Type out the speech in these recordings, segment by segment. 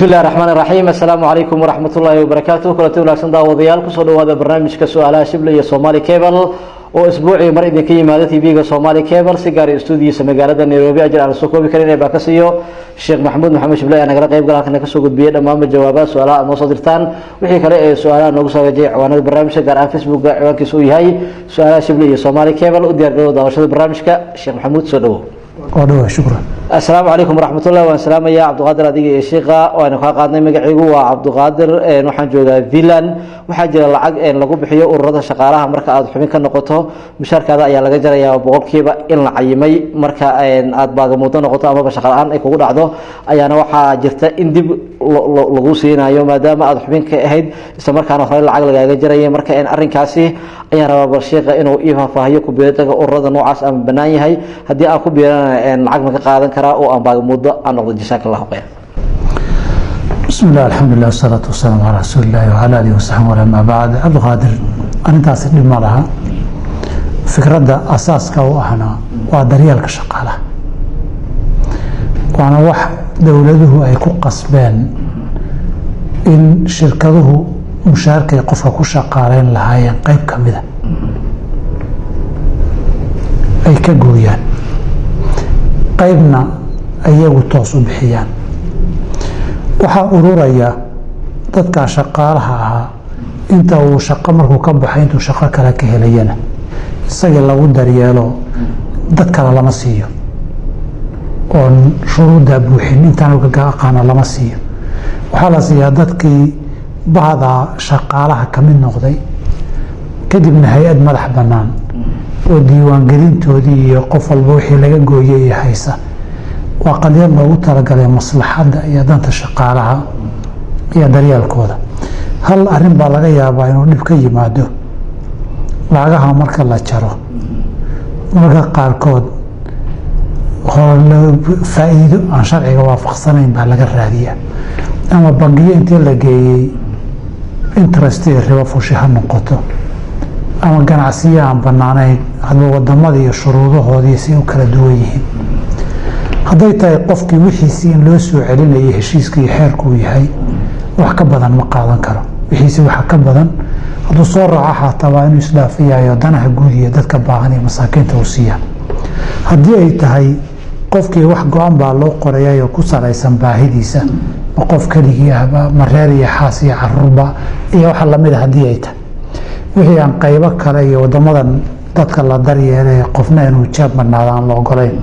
بسم الله الرحمن الرحيم السلام عليكم ورحمة الله وبركاته كل تولى سندا وضيال كسر هذا برنامج كسؤال شبلي صومالي كيبل وأسبوعي مرة كي مادتي بيجا صومالي كيبل سيجاري استوديو سمجالة نيروبي أجر على السوق بكرين باكسيو الشيخ محمود محمد شبلي أنا قرأ قيب قال كنا كسوق بيد أمام الجوابات سؤال مصادرتان وحي كلا سؤال نقص وجه وانا البرنامج قرأ فيسبوك عوان كسوي هاي سؤال شبلي صومالي كيبل وديار قلو داوشة البرنامج الشيخ محمود سودو شكرا. السلام عليكم ورحمة الله والسلام يا عبد القادر أديك الشيخ وأنا قادنا مجعيجو وعبد القادر نحن جوجا فيلان وحاجة العج لقوا بحيو الرضا شقارها مركا أد حمين كان نقطه مشاركة هذا يا لجرا يا بقول كيبا إن عيمي مركا أد بعض موضوع نقطة أما بشقاران يكون عضو أيانا وحاجة إندب لغوسينا يوم ما دام أد حمين كهيد استمر كانوا خلال العقل لجرا مركا إن أرين كاسي أيانا بالشيخ إنه إيفا فهيو كبيرتك الرضا نوعس أم بناي هاي هدي أكو بيرنا العقل قادن كرا أو أم بعض مدة أنا جزاك الله خير. بسم الله الحمد لله والصلاة والسلام على رسول الله وعلى آله وصحبه ولما بعد. عبد القادر أنا تاسف لما لها فكرة أساس كوا إحنا ودريال كشقالة وأنا واحد دولته أي قصبان إن شركته مشاركة يقفها كشقالين لها قيب كمذا أي كجويان qaybna ayagu toos u bixiyaan waxaa ururaya dadka shaqaalaha ahaa inta uu shaqo markuu ka baxay intuu shaqo kale ka helayana isaga lagu daryeelo dad kale lama siiyo oo shuruuda buuxin intaan uga aqaana lama siiyo waxaa la siiyaa dadkii bahda shaqaalaha ka mid noqday kadibna hay-ad madax bannaan oo diiwaangelintoodii iyo qof walba wixii laga gooyay iyo haysa waa qadiyad loogu talagalay maslaxadda iyo danta shaqaalaha iyo daryeelkooda. hal arrin baa laga yaabaa inuu dhib ka yimaado lacagaha marka la jaro marka qaarkood faa'iido aan sharciga waafaqsanayn baa laga raadiyaa ama bangiyo intii la geeyey interest iyo ribo fushi ha noqoto ama ganacsiyo aan bannaanayn hadba wadamada iyo shuruudahoodii si u kala duwan yihiin hadday tahay qofkii wixiisii in loo soo celinayay heshiiska iyo xeerku uu yahay wax ka badan ma qaadan karo wixiisii waxa ka badan hadduu soo raaco xataa waa inuu isdhaafiyayo danaha guud iyo dadka baahan iyo masaakiinta uu siiya haddii ay tahay qofkii wax go-an baa loo qorayayoo ku salaysan baahidiisa ma qof keligii ahba ma reer iyo xaas iyo caruurba iyo waxa lamid a haddii ay tahay wixii aan qaybo kale iyo wadamadan dadka la daryeelay qofna inuu jaab marnaada aan la ogolayn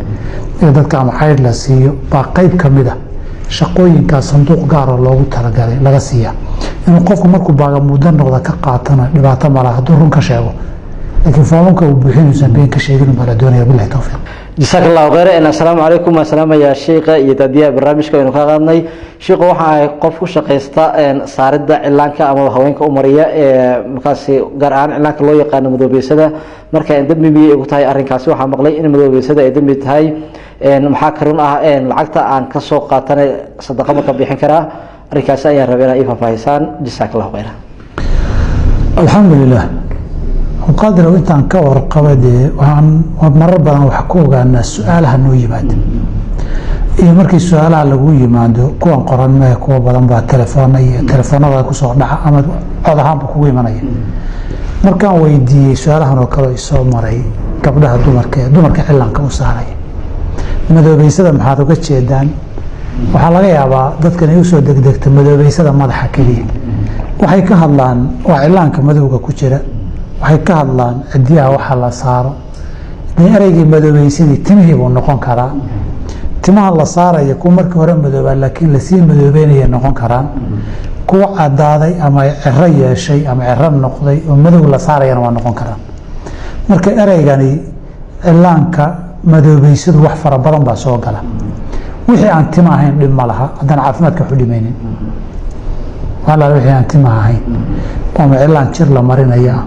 iyo dadka ama cayd la siiyo baa qayb ka mid a shaqooyinkaa sanduuq gaaroo loogu talagalay laga siiya inuu qofku markuu baaga muddo noqda ka qaatana dhibaato malaha hadduu run ka sheego laakiin foomamka uu buuxinaysan been ka sheegin baa la doonaya billahi tawfiiq. جزاك الله خير. السلام عليكم والسلام يا شيخ يتديا برنامجك إنه كقادني شيخ وحنا قف شقيستا صارد إعلانك أما هوينك أمرية مكاسي قرآن إعلانك الله يقان مذوبي سدا مركا دم بي قطعي أرنكاسي وحنا مقلي إن مذوبي سدا يدم بتهاي محاكرون العقدة عن كسوق قاتنا صدقة مكبيحين كرا أرنكاسي يا ربنا إيفا فايسان جزاك الله خير. الحمد لله. وقادر وانت عن كور قبدي وعن مربنا وحكوغا أن السؤال هنو يماد إيه مركي السؤال على لغو يمادو كوان قران ما يكوى بدن با تلفون هذا كسوق دعا أما هذا هم بكوه يمانيه مركان ويدي سؤال هنو كلا يسوى مرأي قبلها دومرك حلان كوساري مدو بيسادة محاطو كتشيدان وحالا يابا دادكنا يوسو دك مدو بيسادة مدحا كليه وحي كهالان وعلانك مدوغا كجيرا waxay ka hadlaan cidiyaha waxa la saaro eraygii madoobaysidii timihii buu noqon karaa timaha la saaraya kuwa markii hore madoobaa laakiin lasii madoobeynaya noqon karaan kuwa cadaaday ama ciro yeeshay ama ciro noqday oo madow la saarayana waa noqon karaan marka eraygani cilaanka madoobaysidu wax fara badan baa soo gala wixii aan tima ahayn dhib ma laha haddana caafimaadka waxu dhimaynin walaal wixii aan tima ahayn ama cilaan jir la marinaya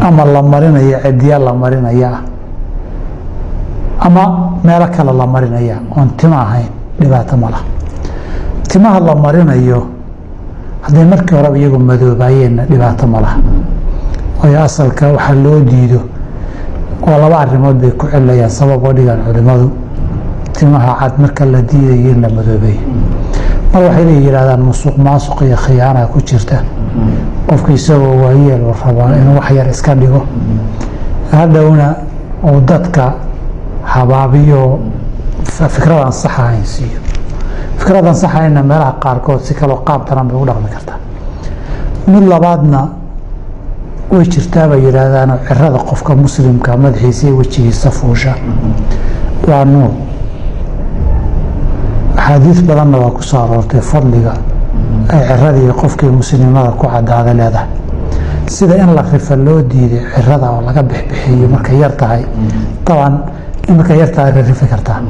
ama la marinaya cidiya la marinaya ama meelo kale la marinaya oon tima ahayn dhibaato ma laha timaha la marinayo hadday markii horeba iyagu madoobaayeenna dhibaato ma laha waayo asalka waxaa loo diido oo laba arrimood bay ku celayaan sabab oo dhigaan culimmadu timaha cad marka la diidayo in la madoobeeyo mar waxay yidhahdaan musuq maasuq iyo khiyaana ku jirta qofka isagoo waayeel uu rabaa inuu wax yar iska dhigo hadhowna uu dadka habaabiyo fikradan sax ahayn siiyo fikradan sax ahayna meelaha qaarkood si kaloo qaab daran bay u dhaqmi kartaa mid labaadna way jirtaa bay yidhaahdaan cirada qofka muslimka madaxiisa iyo wejigiisa fuusha waa nuur axaadiis badanna waa ku soo aroortay fadliga ay ciradii qofkii muslimnimada ku caddaada leedahay sida in la rifa loo diiday cirada oo laga bixbixiyo markay yar tahay taban in markay yar tahay rifi kartaa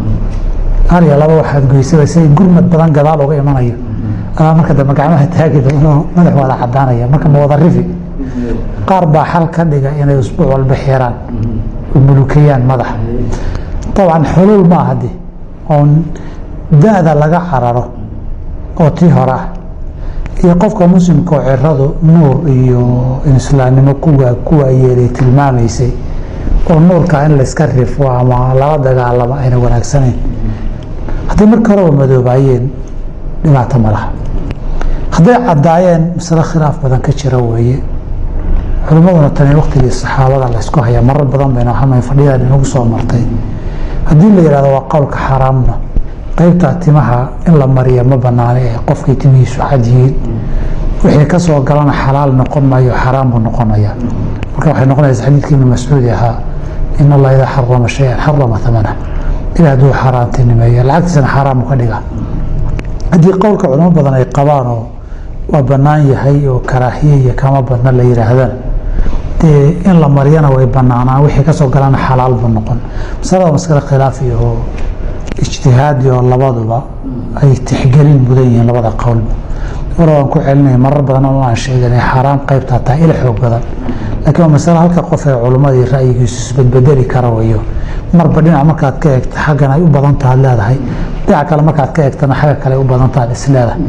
hal iyo laba waxaad goysaba say gurmad badan gadaal uga imanayo adaa marka dambe gacmaha taagi doono madax wada caddaanaya marka ma wada rifi qaar baa xal ka dhiga inay usbuuc walba xiraan mulukiyaan madaxa طبعا xuluul ma ahadi oon da-da laga cararo oo tii hore ah iyo qofka muslimka oo ciradu nuur iyo islaamnimo kuwa yeelay tilmaamaysay oo nuurka in la iska rifo ama lala dagaalamo ayna wanaagsanayn hadday marka horeba madoobaayeen dhibaato ma laha hadday caddaayeen masale khilaaf badan ka jira weeye culimmaduna tani waqtigii saxaabada la isku hayaa marar badan bayna waxaa fadhiyaan inagu soo martay haddii la yihahdo waa qowlka xaaraamna qaybta timaha in la mariya ma banaana ee qofkii timihiisu cad yihiin wixii ka soo galana xalaal noqon maayo xaraam buu noqonaya marka waxay noqonaysaa xadiidkii ibnu mascuudi ahaa in allah idaa xarama shayan xarama thamana ilaa hadduu xaaraantinimeeyo lacagtiisana xaaraamu ka dhiga haddii qowlka culimo badan ay qabaan oo waa banaan yahay oo karaahiye iyo kama badna la yihaahdaan dee in la mariyana way banaanaan wixii kasoo galana xalaal buu noqon masalada maskale khilaafi oo ijtihaadi oo labaduba ay tixgelin mudan yihiin labada qowlba wala waan ku celinaya marar badan oo aan sheeganay xaaraam qaybta taa ila xoog badan laakiin waa masale halka qof ee culimadii ra'yigiisu isbedbedeli kara wayo marba dhinac markaad ka eegto xaggan ay u badan tahay leedahay dhinac kale markaad ka eegtana xagga kale u badan tahay isleedahay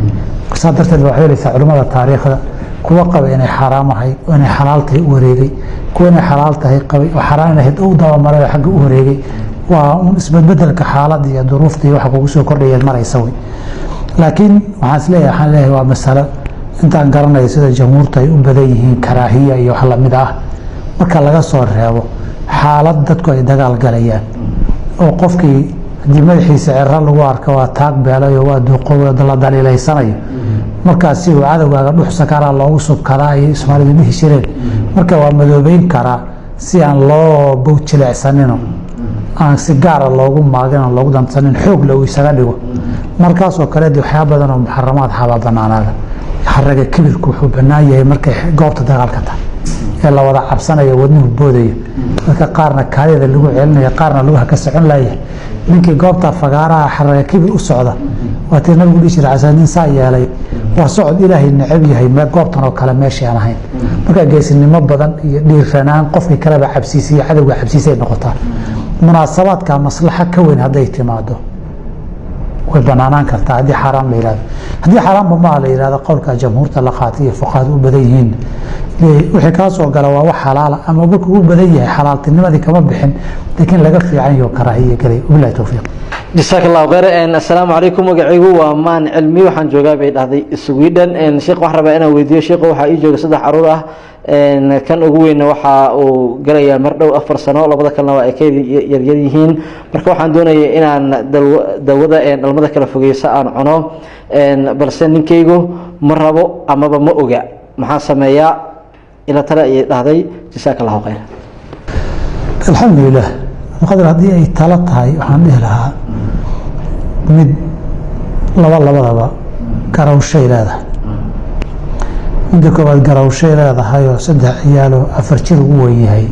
saa darteed waxay leedahay culimada taariikhda kuwa qaba inay xaraam ahayd oo inay xalaal tahay u wareegay kuwa inay xalaal tahay qabay oo xaraan ahayd oo dawamaray xagga u wareegay waa isbedbedelka xaalad iyo duruufta iyo waxa kugu soo kordhayeen maraysa way laakiin waxaan leeyahay waa masalo intaan garanayo sida jamhuurta ay u badan yihiin karaahiya iyo wax lamid ah marka laga soo reebo xaalad dadku ay dagaal galayaan oo qofkii haddii madaxiisa ciro lagu arka waa taag beelayo waa duuqow la daliilaysanayo markaas si uu cadowgaaga dhuxsa karaa loogu subkadaa ay Soomaalidu dhihi jireen marka waa madoobeyn karaa si aan loo bowjilecsanino aan si gaar ah loogu maagin loogu dansanin xoog loo isaga dhigo markaas oo kale waxyaabo badan oo muharramaad xaba banaanaada xaraga kibirku wuxuu banaan yahay markay goobta dagaalka tahay ee la wada cabsanayo wadnuhu boodayo marka qaarna kaadida lagu celinayo qaarna lagu ka socon laayay ninkii goobta fagaaraha xaraga kibir u socda waati nabigu dhihi jiray xasanin saa yeelay waa socod ilaahay necab yahay ma goobtan oo kale meeshii aan ahayn marka geesinimo badan iyo dhiiranaan qofkii kaleba cabsiisiyo cadawga cabsiisay noqotaa munaasabaadka maslaxa ka weyn haday timaado way banaanaan kartaa haddii xaraam la yihahdo haddii xaraamba maa la yihahdo qowlka jamhuurta la qaatay iyo fuqahaad u badan yihiin wixii kaa soo gala waa wax xalaala ama markuu u badan yahay xalaaltinimadii kama bixin laakiin laga fiican yaho karaahiya galay wabillahi towfiiq jazaak allahu khayr assalaamu calaykum magacaygu waa maan cilmi waxaan joogaa bay dhahday Sweden sheekh waxaan rabaa inaan weydiiyo sheekh waxaa ii jooga 3 caruur ah kan ugu weyn waxa uu galayaa mar dhow 4 sano labada kalena waa ay ka yar yihiin marka waxaan doonayaa inaan dawada dhalmada kala fogeysa aan cuno balse ninkaygu ma rabo amaba ma oga maxaa sameeyaa ila tala ay dhahday jazaak allahu khayr alxamdulilah qadar haddii ay tala tahay waxaan dhihi lahaa mid labadaba garawshay leedahay midda koowaad garawshay leedahay oo 3 ciyaal oo 4 jir ugu weyn yahay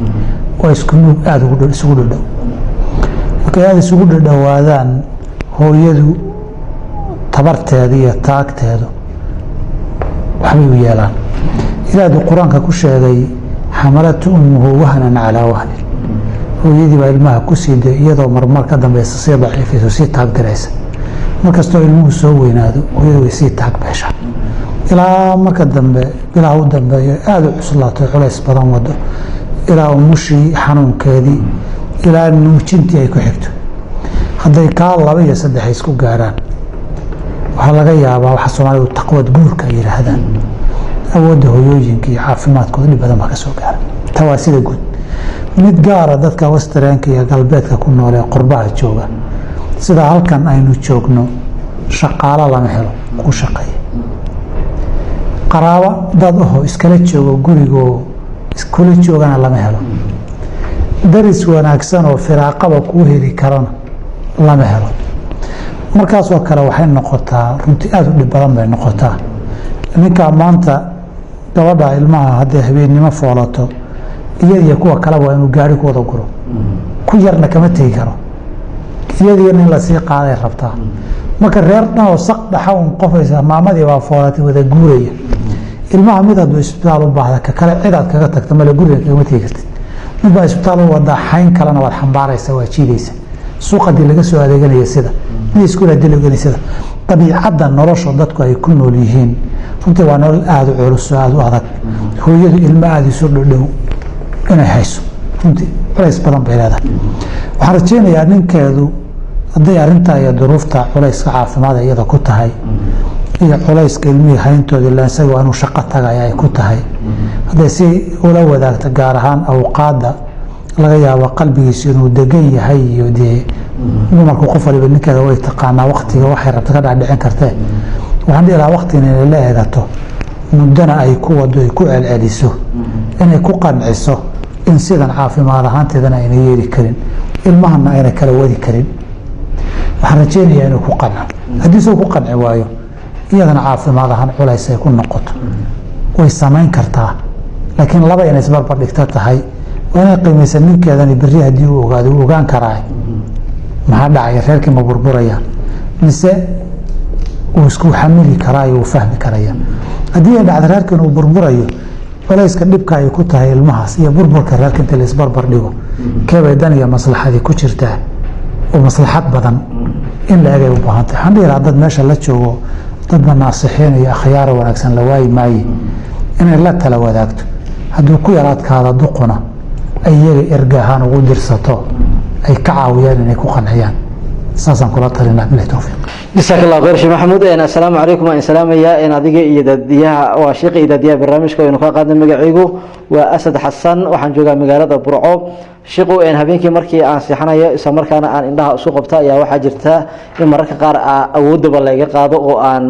oo isku nuug aada isugu dhadhow markay aada isugu dhadhowaadaan hooyadu tabarteeda iyo taagteedu waxbay u yeelaan ilaahdu qur-aanka ku sheegay xamalatu ummuhu wahnan calaa wahnin hooyadii baa ilmaha ku sii day iyadoo marmar ka dambeysa sii daciifayso sii taaggaraysa markastoo ilmuhu soo weynaado hooyadu way sii taag beeshaa ilaa marka dambe bilaha u dambeeyo aada u cuslaato culays badan wado ilaa umushii xanuunkeedii ilaa nuujintii ay ku xigto hadday kaa 2 iyo 3 isku gaaraan waxaa laga yaabaa waxa Soomaalidu taqwad guurka ay yiraahdaan awoodda hooyooyinka iyo caafimaadkooda dhib badan baa ka soo gaara taa waa sida guud mid gaara dadka westernka iyo galbeedka ku nool ee qurbaha jooga sida halkan aynu joogno shaqaale lama helo ku shaqeeya qaraabo dad iskala joogo gurigoo iskula joogana lama helo daris wanaagsan oo firaaqaba kuu heli karana lama helo markaasoo kale waxay noqotaa runtii aada u dhib badan bay noqotaa ninkaa maanta gabadha ilmaha hadday habeennimo foolato iyo kuwa kaleba waa inuu gaari ku wada guro ku yarna kama tegi karo iyadiina in lasii qaaday rabtaa marka reer dhan oo saq dhaxa un qofaysa maamadii baa foolatay wada guuraya ilmaha mid hadduu isbitaal u baahda ka kale cidaad kaga tagta male guriga kagama tegi kartid mid baa isbitaal u wadaa xayn kalena waad xambaaraysa waa jiidaysa suuqadii laga soo adeeganaya sida mid iskuul hadii laga sida dabiicadda nolosha dadku ay ku nool yihiin runtii waa nolol aada u culus oo aada u adag hooyadu ilmo aada isu dhodhow inay hayso runtii culays badan bay leedahay waxaan rajeynayaa ninkeedu hadday arrintaa iyo duruufta culayska caafimaad iyada ku tahay iyo culayska ilmihii hayntooda ilaa isaga waa inuu shaqo tagaya ay ku tahay hadday si ula wadaagto gaar ahaan awqaadda laga yaabo qalbigiisu inuu degan yahay iyo dee dumarku qof waliba ninkeeda way taqaanaa waktiga waxay rabta ka dhaadhicin kartee waxaan dhihi lahaa waktiga inay la eegato muddana ay ku wado ay ku celceliso inay ku qanciso in sidan caafimaad ahaanteedana ayna yeeli karin ilmahana ayna kala wadi karin waxaan rajeynayaa inuu ku qanco haddii isuu ku qanci waayo iyadana caafimaad ahaan culays ay ku noqoto way samayn kartaa laakiin laba inay isbarbar dhigta tahay waa inay qiimaysa ninkeedani berri haddii uu ogaado uu ogaan karaa maxaa dhacaya reerkii ma burburayaan mise uu isku xamili karaayo uu fahmi karaya haddii ay dhacdo reerkan uu burburayo culayska dhibka ay ku tahay ilmahaas iyo burburka reerka inta la isbarbar dhigo keebay dan iyo maslaxadii ku jirtaa oo maslaxad badan in la egay u baahantay waxaan dhihi lahaa dad meesha la joogo dadba naasixiin iyo akhyaaro wanaagsan la waayi maaye inay la tala wadaagto hadduu ku yaraadkaada duquna ay iyaga ergahaan ugu dirsato ay ka caawiyaan inay ku qanciyaan saasaan kula talinaa bilahi towfiiq جزاك الله خير شيخ محمود السلام عليكم وان سلام يا ان اديga iyo dadyaha waa sheekh idadiya barnaamijka inuu ka qaadna magaciigu waa Asad Xasan waxaan joogaa magaalada Burco sheekhu in habeenkii markii aan seexanayo isla markaana aan indhaha isu qabta ayaa waxa jirta in mararka qaar awoodba laga qaado oo aan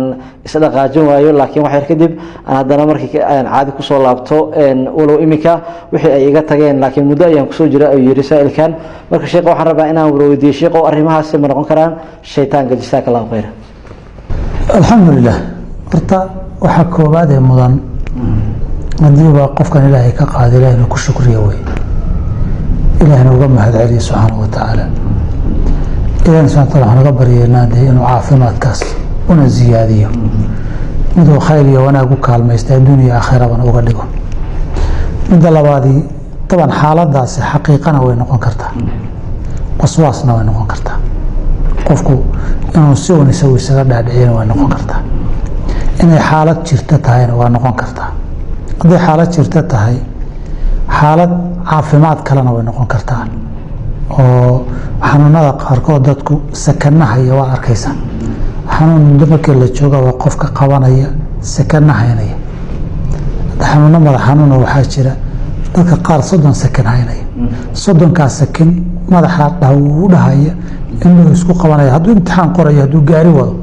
isdhaqaajin waayo laakiin wax yar kadib aan hadana markii aan caadi ku soo laabto walow imika wixii ay iga tageen laakiin muddo ayaan ku soo jira ay yiri saailkan marka sheekhu waxaan rabaa inaan weydiiyo sheekhu arrimahaas ma noqon karaan shaytaanka jazaak Allah khayr alxamdulilah horta waxaa koobaad ee mudan hadiiba qofkan ilaahay ka qaada ilaah inuu ku shukriyo wey ilaahna uga mahad celiyo subxaanahu watacaala ilahna subxana wataala waxaan uga baryeynaa dee inuu caafimaadkaas una ziyaadiyo miduu khayr iyo wanaag u kaalmaysta adduuniya aakhirabana uga dhigo midda labaadii taban xaaladaasi xaqiiqana way noqon kartaa waswaasna way noqon kartaa qofku inuu si uun isagu isaga dhaadhiciyana way noqon kartaa inay xaalad jirta tahayna waa noqon kartaa hadday xaalad jirta tahay xaalad caafimaad kalena way noqon kartaa oo xanuunada qaarkood dadku sakanahaya waad arkaysaa xanuun muddo markii la jooga waa qofka qabanaya sakanahaynaya xanuuno madax xanuuna waxaa jira dadka qaar 30 sakan haynaya 30kaa sakin madaxa u dhahaya inuu isku qabanaya hadduu imtixaan qorayo hadduu gaari wado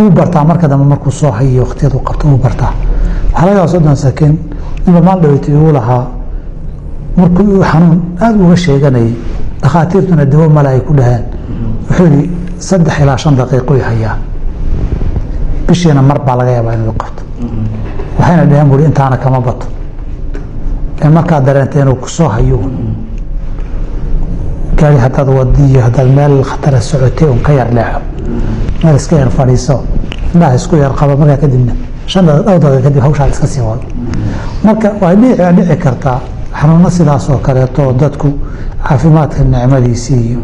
uu bartaa marka dambe markuu soo hayo waqtiyadu qabto uu bartaa waxaa laga yaabaa 30 sakin inba maal dhaweyta uu lahaa markuu xanuun aada uga sheeganayay dhakhaatiirtuna dawo male ay ku dhaheen wuxuu yidhi 3 ilaa 5 daqiiqo hayaa bishiina mar baa laga yaabaa inuu qabto waxayna dhaheen buuri intaana kama bato ee markaa dareentay inuu ku soo hayo gaari haddaad wadiyo haddaad meel khatara socotay un ka yar leexo meel iska yar fadhiiso indhaha isku yar qaba markaa kadibna 5 daqiiqo kadib hawshaa iska sii wado marka way dhici kartaa xanuuno sidaas oo kaleeto dadku caafimaadka nicmadiisii iyo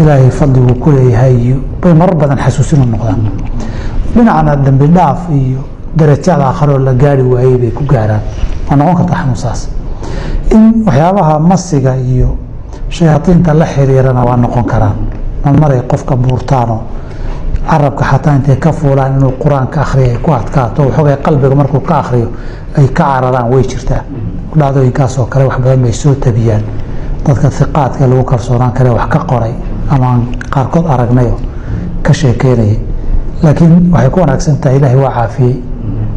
ilaahay fadligu ku leeyahay iyo bay marar badan xasuusin u noqdaan dhinacna dambi dhaaf iyo darajada aakhiroo la gaari waayey bay ku gaaraan waa noqon kartaa xanuunsaas in waxyaabaha masiga iyo shayaadiinta la xiriirana waa noqon karaan marmaray qofka buurtaano carabka xataa intay ka fuulaan inuu qur-aanka akhriyo ay ku adkaato waxoogay qalbiga markuu ka akhriyo ay ka cararaan way jirtaa dhacdooyinkaas oo kale wax badan bay soo tabiyaan dadka hiqaadka lagu kalsoonaan kare wax ka qoray ama aan qaarkood aragnayo ka sheekeynayay laakiin waxay ku wanaagsan tahay ilaahay waa caafiyey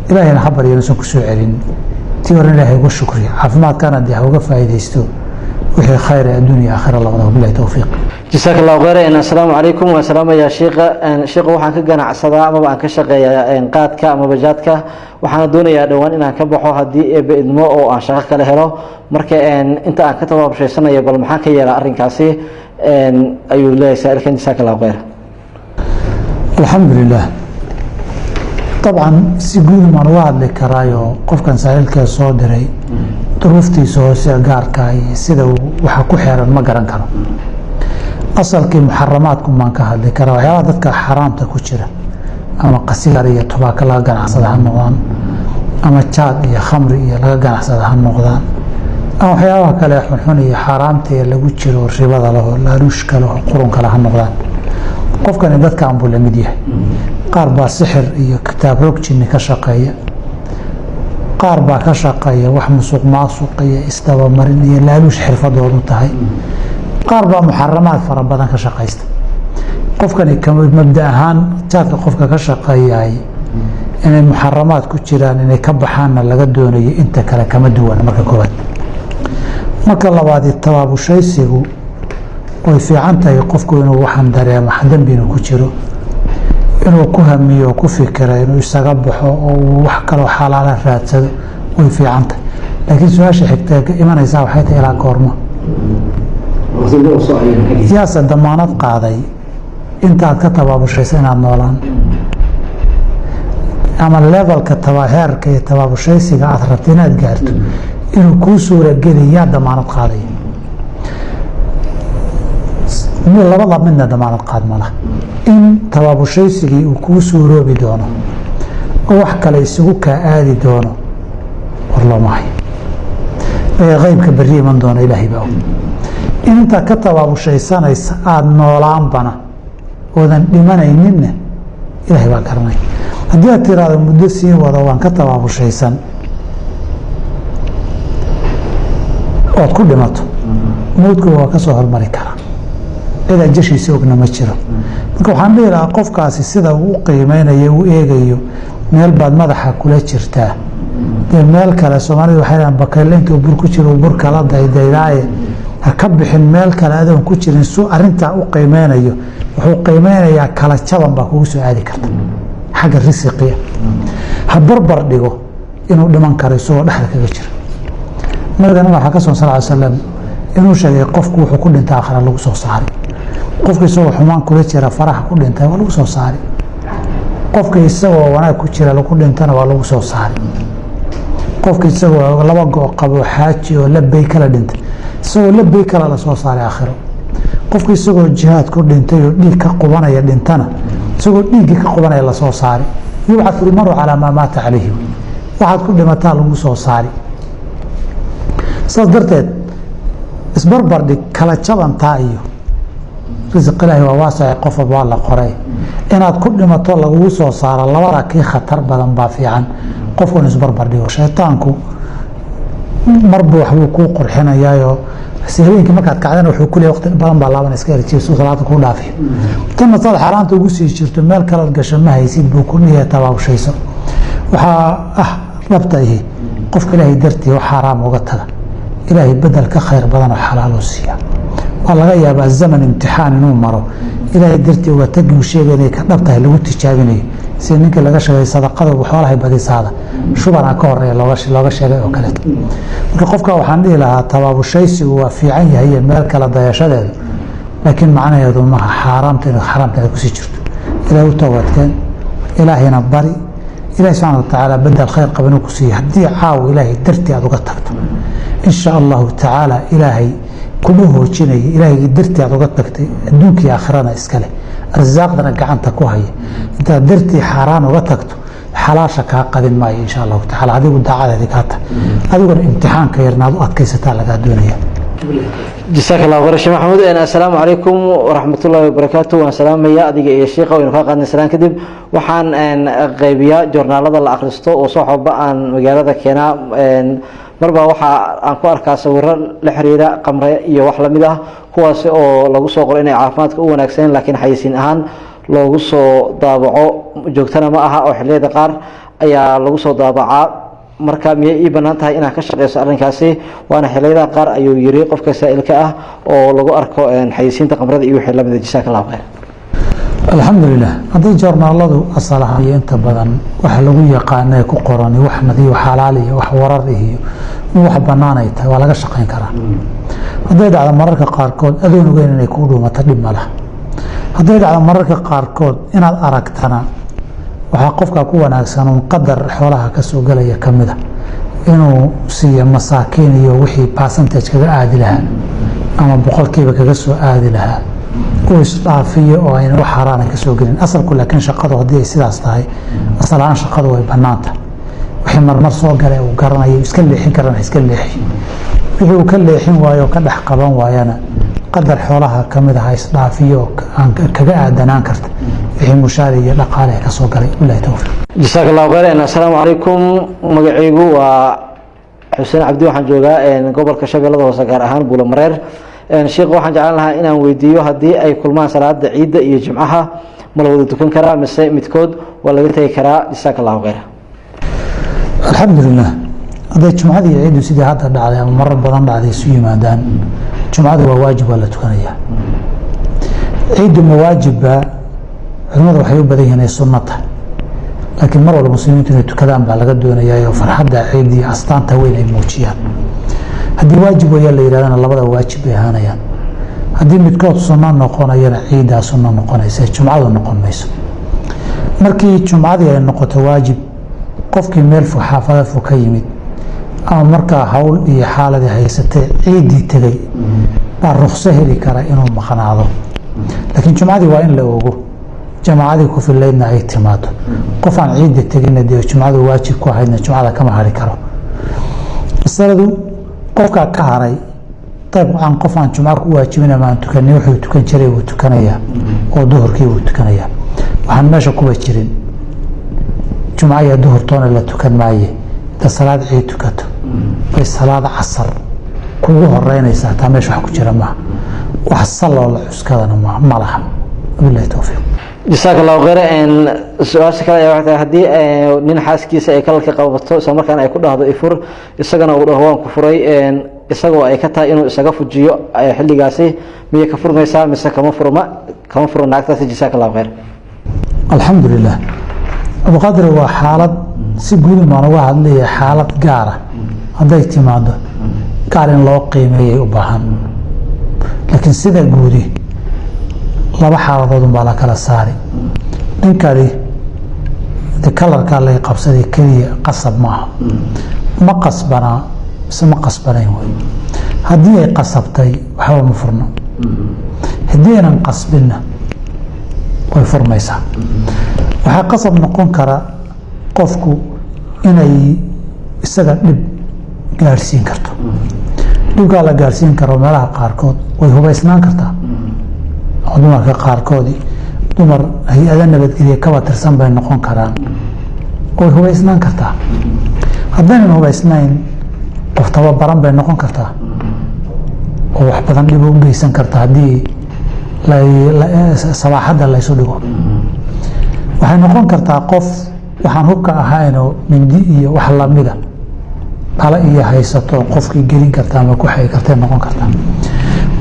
ilaahayna ha baryo inuusan ku soo celin tii hore ilaahay uga shukriya caafimaadkana dee ha uga faa'iidaysto wixii khayr ee adduunya aakhira labadaba billahi tawfiiq jazaak allahu khayran assalaamu calaykum waa salaamaya sheekha sheekha waxaan ka ganacsadaa amaba aan ka shaqeeyaa qaadka ama bajaadka waxaana doonayaa dhowaan inaan ka baxo haddii eebbe idmo oo aan shaqo kale helo marka inta aan ka tabaabshaysanayo bal maxaan ka yeelaa arrinkaasi ayuu leeyahay saa'ilkan jazaak allahu khayr alxamdulilah dabcan si guud maan uga hadli karaayo qofkan saa'ilkee soo diray duruuftiisa hoose gaarka iyo sida waxa ku xeeran ma garan karo asalkii muxaramaadku maan ka hadli karaa waxyaabaha dadka xaraamta ku jira ama qasigar iyo tubaako laga ganacsada ha noqdaan ama jaad iyo khamri iyo laga ganacsada ha noqdaan ama waxyaabaha kale xunxun iyo xaaraamta ee lagu jiro ribada leho laaluushka leho qurunka le ha noqdaan qofkani dadkan buu la mid yahay qaar baa sixir iyo kitaab roog jinni ka shaqeeya qaar baa ka shaqeeya wax musuq maasuq iyo isdabamarin iyo laaluush xirfadoodu tahay qaar baa muxaramaad fara badan ka shaqaysta qofkani mabda ahaan jaadka qofka ka shaqeeyahay inay muxaramaad ku jiraan inay ka baxaanna laga doonayo inta kale kama duwan marka koowaad marka labaad tabaabushaysigu way fiican tahay qofku inuu waxaan dareemo dembi inuu ku jiro inuu ku hamiyo ku fikira inuu isaga baxo oo wax kaloo xalaala raadsado way fiican tahay laakiin su-aasha xigta imanaysaa waxay tahay ilaa goormo yaase damaanad qaaday intaad ka tabaabushaysa inaad noolaan ama levelka heerka iyo tabaabushaysiga aad rabta inaad gaarto inuu kuu suurageli yaa damaanad qaaday labada midna damaanad qaad malaha in tabaabushaysigii uu kuu suuroobi doono oo wax kale isugu kaa aadi doono war looma hayo qeybka berri iman doona ilaahay baa og in intaa ka tabaabushaysanaysa aada noolaanbana oodan dhimanayninna ilaahay baa garanay haddii aad tiraahdo muddo sii wado waan ka tabaabushaysan ood ku dhimato mawdku waa ka soo hormari karaa cid ajashiisa ogna ma jiro marka waxaan dhihi lahaa qofkaasi sida uu u qiimeynayo u eegayo meel baad madaxa kula jirtaa dee meel kale soomaalida waxay dhahaan bakayle intuu bur ku jiro bur kala daydaydaaye ha ka bixin meel kale adoon ku jirin suu arintaa u qiimeynayo wuxuu qiimeynayaa kala jaban baa kugu soo aadi karta xagga risiqiya ha barbar dhigo inuu dhiman karo isagoo dhexda kaga jira nabigana waxaa ka sugan sal ly slam inuu sheegay qofku wuxuu ku dhinta aakhira lagu soo saaray qofka isagoo xumaan kula jira faraha ku dhintay waa lagu soo saari qofka isagoo wanaag ku jira lagu dhintana waa lagu soo saari qofka isagoo laba go' qabo xaaji oo labay kala dhintay isagoo labay kala la soo saaray aakhiro qofka isagoo jihaad ku dhintay oo dhiig ka qubanaya dhintana isagoo dhiiggii ka qubanaya la soo saari yubcathu lmaru calaa maa maata calayhi waxaad ku dhimataa lagu soo saari saas darteed isbarbardhig kala jabantaa iyo risiq ilaahi waa waasace qof walba waa la qoray inaad ku dhimato lagugu soo saaro labada kii khatar badan baa fiican qofku in isbarbardhigo shaytaanku marba waxbuu kuu qurxinayaayoo habeenkii markaad kacdana wuxuu ku leeyahay waqti badan baa laaban iska erjiya suu salaada kuu dhaafiyo tanna saad xaaraanta ugu sii jirto meel kalood gasho ma haysid buu ku niyahay tabaabushayso waxaa dhabta ihi qofka ilaahay dartii wax xaaraam uga taga ilaahay bedel ka khayr badan oo xalaaloo siiya waa laga yaabaa zaman imtixaan inuu maro ilaahay dartii uga tagi uu sheegay inay ka dhab tahay lagu tijaabinayo sida ninkii laga sheegay sadaqada xoolahay badisaada shubana ka horeeya looga sheegay oo kaleeto marka qofka waxaan dhihi lahaa tabaabushaysigu waa fiican yahay iyo meel kala dayashadeedu laakiin macnaheedu maaha xaaraamta inaad xaaraamteeda kusii jirto ilaahay u toobadkeen ilaahayna bari ilahi subxana watacaala bedel khayr qaba inuu ku siiya haddii caawo ilaahay dartii aad uga tagto in sha allahu tacaala ilaahay kuma hoojinaya ilaahaygi dartii aad uga tagtay adduunkii aakhirana iskale arsaaqdana gacanta ku haya intaad dartii xaaraan uga tagto xalaasha kaa qadin maayo insha allahu tacaala adigu daacadeedi kaa tahay adiguna imtixaanka yarna aad u adkaysataa lagaa doonaya جزاك الله خير شيخ محمود. السلام عليكم ورحمة الله وبركاته. والسلام يا أديك يا شيخ وينفع قادنا سلام كدب وحان غيبيا جورنال هذا الأخرستو وصحب عن مجال كنا مربا وحا عن كواركا صور لحريرة قمرة يوحلا مده هو لو سوق إنه عافمات هو نكسين لكن حيسين أهان لو سو ضابعو جوكتنا معها أو حلية دقار أي لو سو ضابعا marka miyay ii banaan tahay inaan ka shaqeyso arrinkaasi waana xiliyada qaar ayuu yiri qofka saa'ilka ah oo lagu arko xayisiinta qamrada iyo wixii la mid ah jazaak Allah khayr. alxamdulilah haddii joornaaladu asalaha iyo inta badan waxa lagu yaqaanay ku qoran wax nadiif xalaal iyo wax warar iyo wax banaan ay tahay waa laga shaqeyn karaa haddii dhacdo mararka qaarkood adoon ogeyn inay ku dhuumato dhib ma laha haddii dhacdo mararka qaarkood inaad aragtana waxaa qofka ku wanaagsan oo qadar xoolaha ka soo galaya kamida inuu siiyo masaakiin iyo wixii percentage kaga aadi lahaa ama boqolkiiba kaga soo aadi lahaa oo isdhaafiyo oo ayna wax xaraan ka soo galin asalku laakiin shaqadu hadii ay sidaas tahay asalaan shaqadu way banaanta wixii marmar soo galay uu garanayo iska leexin karana iska leexin wixii uu ka leexin waayo ka dhax qaban waayana qadar xoolaha kamid ah isdhaafiyo aan kaga aadanaan karta wixii mushaari iyo dhaqaale ka soo galay wallahi tawfiiq. jazaak Allah khayr. Assalaamu calaykum magacaygu waa Xuseen Cabdi waxaan joogaa gobolka Shabeellada Hoose gaar ahaan Buulamareer. sheekh waxaan jeclaan lahaa inaan weydiiyo haddii ay kulmaan salaada ciidda iyo jimcaha ma la wada tukan karaa mise midkood waa laga tagi karaa jazaak Allah khayr. alxamdulilah hadday jumcada iyo ciiddu sidii hadda dhacday ama marar badan dhacday isu yimaadaan jumcadu waa waajib waa la tukanayaa ciiddu ma waajibba culimadu waxay u badan yihiin ay sunno tahay laakiin mar walba muslimiintu inay tukadaan baa laga doonayaa oo farxadda ciid iyo astaanta weyn ay muujiyaan haddii waajib wayaa la yidhahdana labada waajib bay ahaanayaan haddii midkood sunno noqonayana ciiddaa sunno noqonaysa jumcadu noqon mayso markii jumcadii ay noqoto waajib qofkii meel fog xaafada fog ka yimid ama markaa hawl iyo xaaladii haysatee ciiddii tegay baa ruqso heli kara inuu maqnaado laakiin jumcadii waa in la ogo jamaacadii ku filaydna ay timaado qof aan ciidda teginna dee jumcadu waajib ku ahaydna jumcada kama hari karo masaladu qofkaa ka haray dabcan qof aan jumca ku waajibin ama aan tukanin wuxuu tukan jiray wuu tukanayaa oo duhurkii wuu tukanayaa waxaan meesha kuba jirin jumca iyo duhurtoona la tukan maaye inta salaad ciid tukato bay salaada casar kugu horeynaysaa taa meesha wax ku jira maaha wax saloo la cuskadana ma laha billahi tawfiiq. jazaak Allah khayr. su'aasha kale ayaa waxay haddii nin xaaskiisa ay kalalka qabato isla markaana ay ku dhahdo ifur isagana uu dhaho waan ku furay isagoo ay ka tahay inuu isaga fujiyo xilligaasi miyay ka furmaysaa mise kama furma naagtaasi jazaak Allah khayr. alxamdulilah abu qaadir waa xaalad si guud maan uga hadlaya xaalad gaara hadday timaado gaar in loo qiimeeyay u baahan laakiin sida guudi laba xaaladood baa la kala saari ninkani kalarka lay qabsaday keliya qasab maaha ma qasbanaa mise ma qasbanayn wey haddii ay qasabtay waxba ma furno haddii aynan qasbinna way furmaysaa waxaa qasab noqon kara qofku inay isaga dhib gaadhsiin karto dhibkaa la gaadhsiin karo meelaha qaarkood way hubaysnaan kartaa oo dumarka qaarkoodii dumar hay-ada nabadgelya kaba tirsan bay noqon karaan way hubaysnaan kartaa haddaynan hubaysnayn qof tababaran bay noqon kartaa oo wax badan dhib u geysan karta haddii sabaaxadda laysu dhigo waxay noqon kartaa qof waxaan hubka ahaynoo mindi iyo wax lamida bala iyo haysato qofkii gelin karta ama ku xay kartay noqon kartaa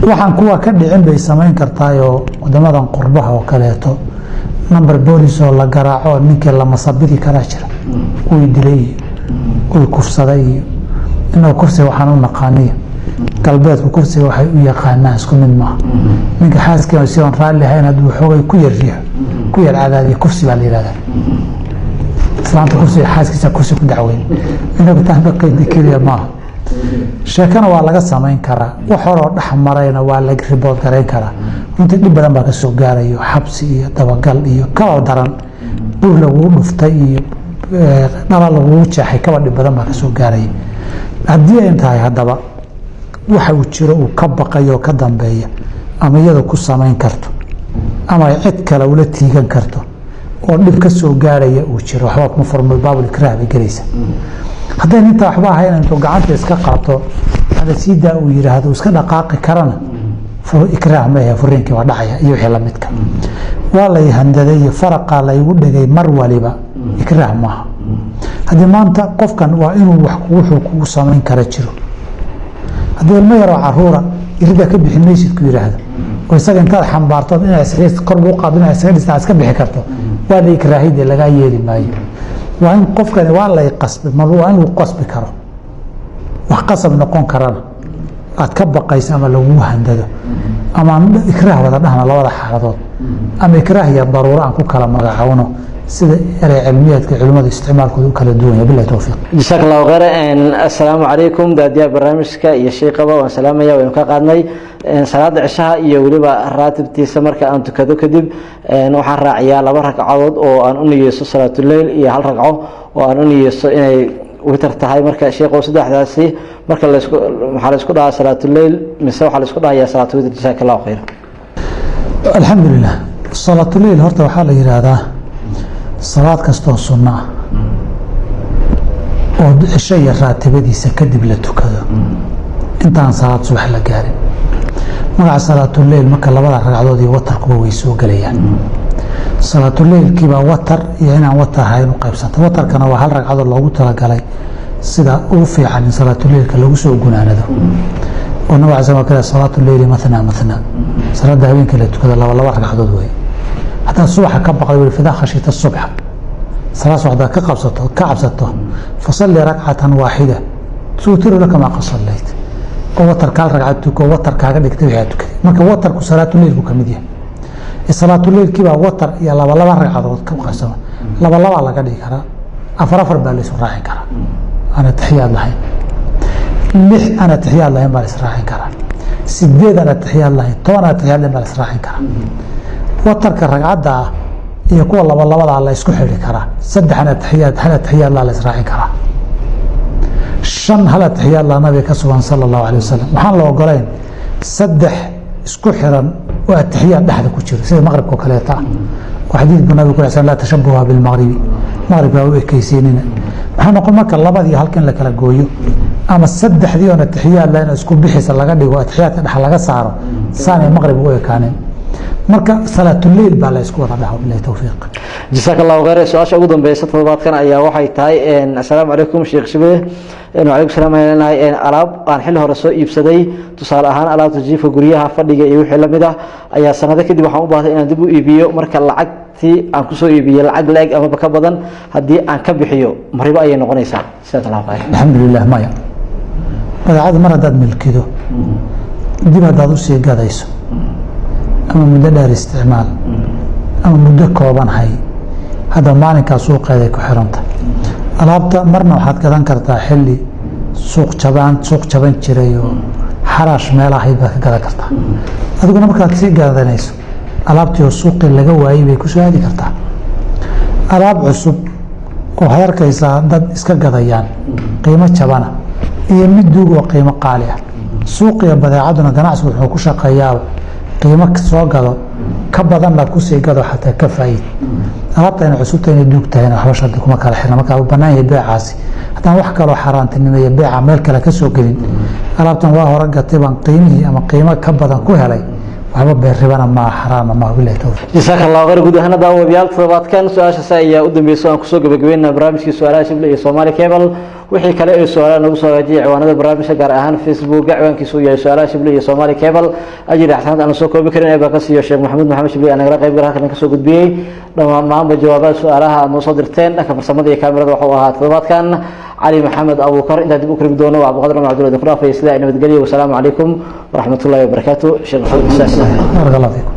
waxaan kuwa ka dhicin bay samayn kartaayoo wadamadan qurbaha oo kaleeto number boolis oo la garaaco ninkii la masabidi karaa jira uy dilay iyo uy kufsaday iyo inuu kufsiga waxaan u naqaaniyo galbeedku kufsiga waxay u yaqaanaan isku mid maaha ninka xaaskii si aan raalli ahayn hadduu xoogay ku yar cadaadiyo kufsi baa la yidhahdaa islaanta kufsiga xaaskiisa kursi ku dacweyn inagu taanbaqayda keliya maaha sheekana waa laga samayn karaa wax horoo dhex marayna waa la ribood garayn karaa runtii dhib badan baa ka soo gaarayo xabsi iyo dabagal iyo kaba daran bur laguu dhuftay iyo dhala laguu jeexay kaba dhib badan baa ka soo gaaraya haddii ay tahay haddaba waxa uu jiro uu ka baqayo ka dambeeya ama iyada ku samayn karto ama ay cid kale ula tiigan karto oo dhib ka soo gaaraya uu jiro waxba kuma furmo baabul ikraah bay gelaysa hadday inta waxba ahayn intuu gacanta iska qaato hada siidaa uu yiraahdo iska dhaqaaqi karana furu ikraah ma yahay furinkii waa dhacaya iyo wixii la midka waa la handaday iyo faraqa la igu dhigay mar waliba ikraah maaha haddii maanta qofkan waa inuu wax wuxuu kugu samayn kara jiro haddii ilmo yaroo caruura irida ka bixi maysid ku yiraahdo oo isaga intaad xambaarto inaad isxiis kor ugu qaado inaad isaga dhistaa iska bixi karto waa la ikraahida laga yeeli maayo waa in qofkani waa la qasbi ma waa inuu qasbi karo wax qasab noqon karana aad ka baqayso ama lagu handado ama ikraah wada dhahna labada xaaladood ama ikraah iyo daruuro aan ku kala magacaawno sida eray cilmiyeedka culimada isticmaalkooda u kala duwan yahay billahi tawfiiq jazakallahu khairan assalaamu calaykum daadiyaha barnaamijka iyo sheekaba waan salaamaya waan ka qaadnay salaada cishaha iyo weliba raatibtiisa marka aan tukado kadib waxaan raaciyaa 2 ragcadood oo aan u niyeysto salaatuleyl iyo 1 ragco oo aan u niyeysto inay witar tahay marka sheekhu saddexdaasi marka la isku dhahaa salaatuleyl mise waxa la isku dhahayaa salaatu witar jazakallahu khairan alxamdulilah salaatuleyl horta waxaa la yiraahdaa salaad kastoo sunno ah oo cisho iyo raatibadiisa kadib la tukado intaan salaad subax la gaarin magaca salaatuleyl marka 2 ragcadood iyo watarkuba way soo galayaan salaatuleylkiibaa watar iyo inaan watar ahayn u qaybsanta watarkana waa 1 ragcadood loogu talagalay sida ugu fiican in salaatuleylka lagu soo gunaanado oo nabiga sallallahu alayhi wasallam salaatuleyli mathna mathna salaada habeenkii la tukado 2 ragcadood way haddaan subaxa ka baqday weli fidaa khashita subxa salaas waxdaad ka cabsato fasalli ragcatan waaxida tuutiru laka maa qad sallayt oo watarka 1 ragcad tuko watarkaaga dhigtay waxaad tukaday marka watarku salaatuleylku ka mid yahay salaatuleylkiibaa watar iyo 2 ragcadood ka qaybsama 2 laga dhigi karaa 4 baa la isu raacin karaa ana taxiyaad lahayn 6 ana taxiyaad lahayn baa la is raacin karaa 8 ana taxiyaad lahayn 10 ana taxiyaad lahayn baa la is raacin karaa watarka ragcadda iyo kuwa 2 la isku xiri karaa 3 ana taxiyaad la is raacin karaa 5 hala taxiyaad la nabiga ka sugan sallallahu alayhi wasallam waxaan la ogolayn 3 isku xiran oo taxiyaad dhaxda ku jiro sida maqribka kale taa وحديث النبي صلى الله عليه وسلم لا تشبهوا بالمغرب مغرب او كيسيننا waxaan noqon marka labadii halkan la kala gooyo ama saddexdii oo taxiyaad la isku bixisa laga dhigo taxiyaadka dhax laga saaro saanay maqrib u ekaaneen marka salaatuleyl baa la isku wada dhaxo billahi tawfiiq jazakallahu khairan su'aasha ugu dambaysa todobaadkan ayaa waxay tahay assalaamu calaykum sheekh Shabeeh وعليكم السلام alaab aan xil hore soo iibsaday tusaale ahaan alaabta jiifka guryaha fadhiga iyo wixii la mid ah ayaa sanado kadib waxaan u baahday inaan dib u iibiyo marka lacagtii aan ku soo iibiyo lacag leeg ama ka badan hadii aan ka bixiyo mariba ay noqonaysaa sida la qaaday alxamdulillah maya badeecada mar hadaad milkido dib hadaad u sii gadayso ama muddo dheer isticmaal ama muddo kooban hay hada maalinka suuqeeda ku xiranta alaabta marna waxaad gadan kartaa xilli suuq jaban jiray oo xaraash meelaha ay ka gadan kartaa adiguna markaad sii gadanayso alaabtii oo suuqii laga waayay bay ku soo aadi kartaa alaab cusub oo harkaysa dad iska gadayaan qiimo jabana iyo mid duug oo qiimo qaali ah suuqiga badeecaduna ganacsigu wuxuu ku shaqeeyaa qiimo soo gado ka badan la ku sii gado xataa ka faa'iid alaabta inay cusubta inay duugtahay waxba shaqo kuma kala xirna marka uu banaan yahay beecaasi haddaan wax kale oo xaraantinimo iyo beeca meel kale ka soo gelin alaabtan waa hore gatay baan qiimihii ama qiimo ka badan ku helay waxba beer ribana ma xaraam ma billahi tawfiiq jazakallahu khairan guud ahaan daawayaal todobaadkan su'aashaas ayaa u dambeysay aan ku soo gabagabeynaa barnaamijkii su'aalaha Shabeelle iyo Somali Cable wixii kale ee su'aalaha nagu soo waajiyay ciwaanada barnaamijka gaar ahaan Facebook ciwaankiisu yahay su'aalaha Shabeelle iyo Somali Cable ajir axsan aan soo koobi karin ee baa ka siiyo Sheekh Maxamed Shabeelle anaga qayb gaar ah ka soo gudbiyay dhammaan jawaabaha su'aalaha aad soo dirteen dhanka farsamada iyo kaamirada waxa uu ahaa todobaadkan علي محمد أبو بكر إنت تبقى كريم دونه وعبد القادر مع عبد الله دكرافة إسلام نبت قليل والسلام عليكم ورحمة الله وبركاته شيخ محمد الساسي بارك الله فيكم